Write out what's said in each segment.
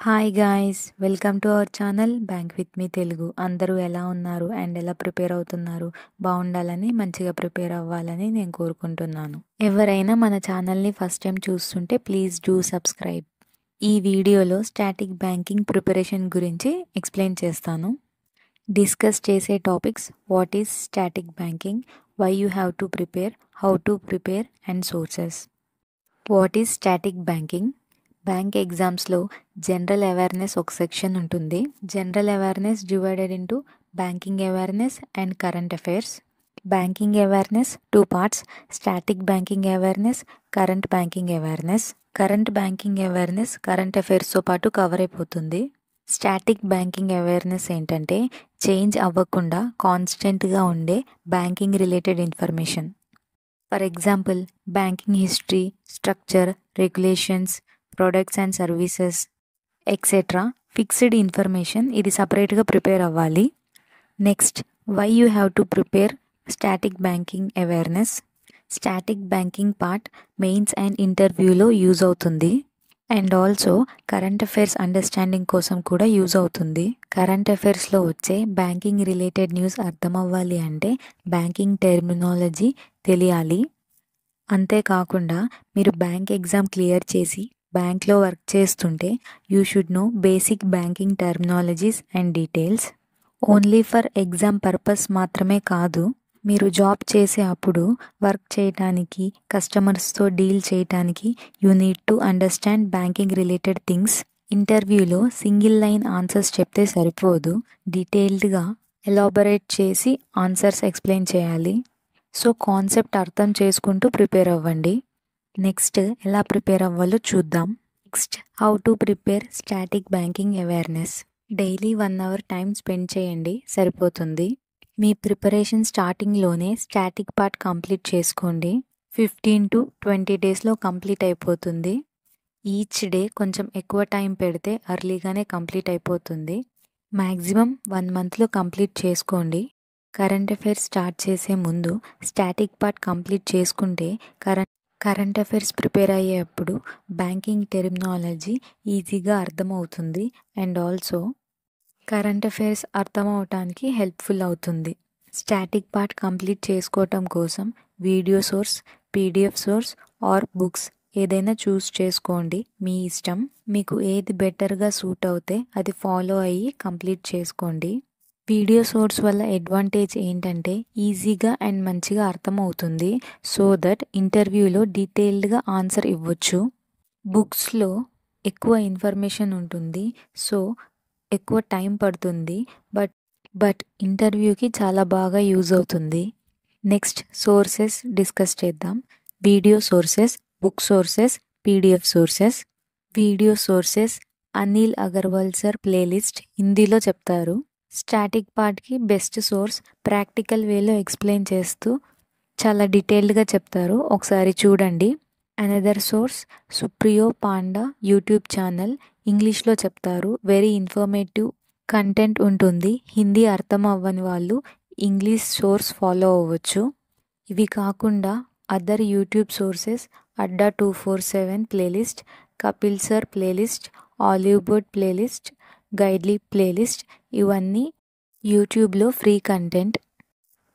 Hi guys, welcome to our channel bank with me Telugu. అందరూ ఎలా ఉన్నారు అండ్ ఎలా ప్రిపేర్ అవుతున్నారు? బాగుండాలని, మంచిగా ప్రిపేర్ అవ్వాలని నేను కోరుకుంటున్నాను. ఎవరైనా మన ఛానల్ని ఫస్ట్ టైం చూస్తుంటే ప్లీజ్ డూ సబ్స్క్రైబ్. ఈ వీడియోలో స్టాటిక్ బ్యాంకింగ్ ప్రిపరేషన్ గురించి ఎక్స్ప్లెయిన్ చేస్తాను. డిస్కస్ చేసే topics: what is static banking, why you have to prepare, how to prepare and sources. What is static banking? Bank ఎగ్జామ్స్లో జనరల్ అవేర్నెస్ ఒక section ఉంటుంది. General awareness divided into banking awareness and current affairs. Banking awareness 2 parts: static banking awareness, current banking awareness. Current banking awareness current అఫైర్స్తో పాటు cover అయిపోతుంది. Static banking awareness ఏంటంటే change అవ్వకుండా కాన్స్టెంట్గా ఉండే banking related information. For example, banking history, structure, regulations, products and services etcetera. Fixed information, ఇది సపరేట్గా prepare అవ్వాలి. Next, why you have to prepare static banking awareness. Static banking part mains and ఇంటర్వ్యూలో use అవుతుంది. And also current affairs understanding కోసం కూడా use అవుతుంది. Current అఫైర్స్లో వచ్చే banking related news అర్థం అవ్వాలి అంటే బ్యాంకింగ్ టెర్మినాలజీ తెలియాలి. అంతేకాకుండా మీరు బ్యాంక్ ఎగ్జామ్ క్లియర్ చేసి బ్యాంక్లో వర్క్ చేస్తుంటే you should know basic banking terminologies and details. Only for exam purpose మాత్రమే కాదు, మీరు జాబ్ చేసే అప్పుడు వర్క్ చేయటానికి, కస్టమర్స్తో డీల్ చేయటానికి you need to understand banking related things. ఇంటర్వ్యూలో సింగిల్ లైన్ ఆన్సర్స్ చెప్తే సరిపోదు, డీటెయిల్డ్గా ఎలాబొరేట్ చేసి ఆన్సర్స్ ఎక్స్ప్లెయిన్ చేయాలి. సో కాన్సెప్ట్ అర్థం చేసుకుంటూ ప్రిపేర్ అవ్వండి. నెక్స్ట్, ఎలా ప్రిపేర్ అవ్వాలో చూద్దాం. Next, how to prepare static banking awareness. Daily 1 hour time spend చేయండి, సరిపోతుంది. మీ ప్రిపరేషన్ స్టార్టింగ్లోనే స్టాటిక్ పార్ట్ కంప్లీట్ చేసుకోండి. 15 to 20 daysలో కంప్లీట్ అయిపోతుంది. ఈచ్ డే కొంచెం ఎక్కువ టైం పెడితే అర్లీగానే కంప్లీట్ అయిపోతుంది. మ్యాక్సిమం 1 monthలో కంప్లీట్ చేసుకోండి. కరెంట్ అఫైర్స్ స్టార్ట్ చేసే ముందు స్టాటిక్ పార్ట్ కంప్లీట్ చేసుకుంటే కరెంట్ అఫైర్స్ ప్రిపేర్ అయ్యేటప్పుడు బ్యాంకింగ్ టెర్మినాలజీ ఈజీగా అర్థమవుతుంది. అండ్ ఆల్సో కరెంట్ అఫైర్స్ అర్థం అవటానికి హెల్ప్ఫుల్ అవుతుంది. స్టాటిక్ పార్ట్ కంప్లీట్ చేసుకోవటం కోసం video source, PDF source or books ఏదైనా చూస్ చేసుకోండి, మీ ఇష్టం. మీకు ఏది బెటర్గా సూట్ అవుతే అది ఫాలో అయ్యి కంప్లీట్ చేసుకోండి. వీడియో సోర్స్ వల్ల అడ్వాంటేజ్ ఏంటంటే ఈజీగా అండ్ మంచిగా అర్థమవుతుంది, సో దట్ ఇంటర్వ్యూలో డీటెయిల్డ్గా ఆన్సర్ ఇవ్వచ్చు. బుక్స్లో ఎక్కువ ఇన్ఫర్మేషన్ ఉంటుంది, సో ఎక్కువ టైం పడుతుంది, బట్ ఇంటర్వ్యూకి చాలా బాగా యూజ్ అవుతుంది. నెక్స్ట్, సోర్సెస్ డిస్కస్ చేద్దాం. Video sources, book sources, PDF sources. Video sources Anil Agarwal sir playlist హిందీలో చెప్తారు. స్టాటిక్ పార్ట్కి బెస్ట్ సోర్స్, ప్రాక్టికల్ వేలో ఎక్స్ప్లెయిన్ చేస్తూ చాలా డీటెయిల్డ్గా చెప్తారు, ఒకసారి చూడండి. Another source Supriyo panda YouTube channel, ఇంగ్లీష్లో చెప్తారు, వెరీ ఇన్ఫర్మేటివ్ కంటెంట్ ఉంటుంది. హిందీ అర్థం అవ్వని వాళ్ళు ఇంగ్లీష్ సోర్స్ ఫాలో అవ్వచ్చు. ఇవి కాకుండా other YouTube sources Adda 247 playlist, Kapil sir playlist, Oliveboard playlist, Guidely playlist, ఇవన్నీ యూట్యూబ్లో free content.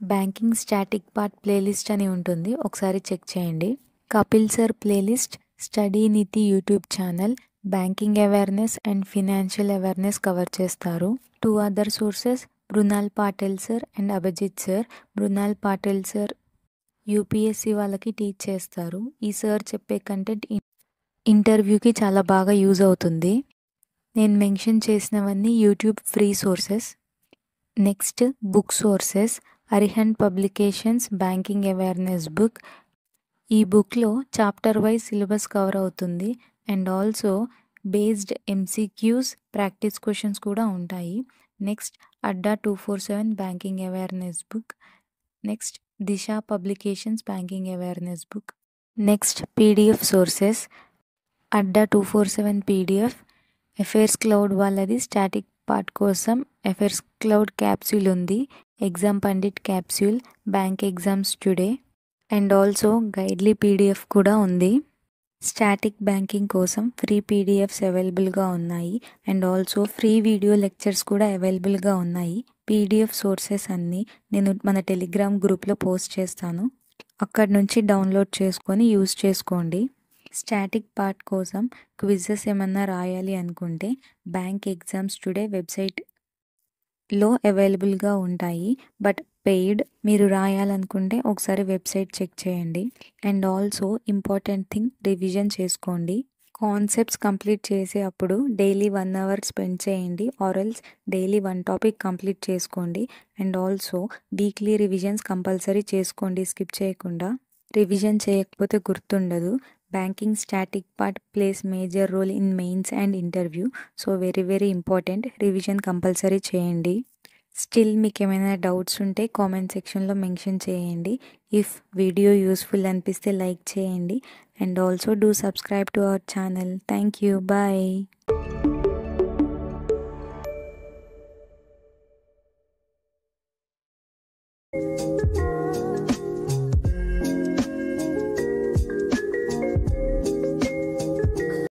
Banking static part playlist అని ఉంటుంది, ఒకసారి చెక్ చేయండి. Kapil sir playlist study Niti YouTube channel banking awareness and financial awareness cover చేస్తారు. 2 other sources Mrinal Patil sir and Abhijit sir. Mrinal Patil sir UPSC వాళ్ళకి teach చేస్తారు. ఈ సార్ చెప్పే కంటెంట్ ఇంటర్వ్యూకి చాలా బాగా యూజ్ అవుతుంది. నేను మెన్షన్ చేసినవన్నీ YouTube free sources. Next, book sources. Arihant publications banking awareness book. ఈ బుక్లో చాప్టర్ వైజ్ సిలబస్ కవర్ అవుతుంది and also based MCQs, practice questions కూడా ఉంటాయి. Next, Adda 247 banking awareness book. Next, Disha publications banking awareness book. Next, PDF sources. Adda 247 PDF. Affairs cloud వాళ్ళది static part కోసం affairs cloud capsule ఉంది, exam pundit capsule, bank exams today and also Guidely PDF కూడా ఉంది. Static banking కోసం free PDFs అవైలబుల్గా ఉన్నాయి and also free video lectures కూడా అవైలబుల్గా ఉన్నాయి. పీడిఎఫ్ సోర్సెస్ అన్నీ నేను మన టెలిగ్రామ్ గ్రూప్లో పోస్ట్ చేస్తాను, అక్కడి నుంచి డౌన్లోడ్ చేసుకొని యూజ్ చేసుకోండి. స్టాటిక్ పార్ట్ కోసం క్విజెస్ ఏమన్నా రాయాలి అనుకుంటే బ్యాంక్ ఎగ్జామ్స్ టుడే వెబ్సైట్లో అవైలబుల్గా ఉంటాయి. బట్ పెయిడ్, మీరు రాయాలనుకుంటే ఒకసారి వెబ్సైట్ చెక్ చేయండి. And also important thing, revision చేసుకోండి. కాన్సెప్ట్స్ కంప్లీట్ చేసే అప్పుడు డైలీ 1 అవర్ స్పెండ్ చేయండి, ఆర్ఎల్స్ డైలీ 1 టాపిక్ కంప్లీట్ చేసుకోండి. And also weekly revisions compulsory చేసుకోండి స్కిప్ చేయకుండా. రివిజన్ చేయకపోతే గుర్తుండదు. Banking static part plays major role in mains and interview. So very important, revision compulsory చేయండి. Still మీకు ఏమైనా డౌట్స్ ఉంటే కామెంట్ సెక్షన్లో మెన్షన్ చేయండి. ఇఫ్ వీడియో యూస్ఫుల్ అనిపిస్తే లైక్ చేయండి and also do subscribe to our channel. Thank you, bye.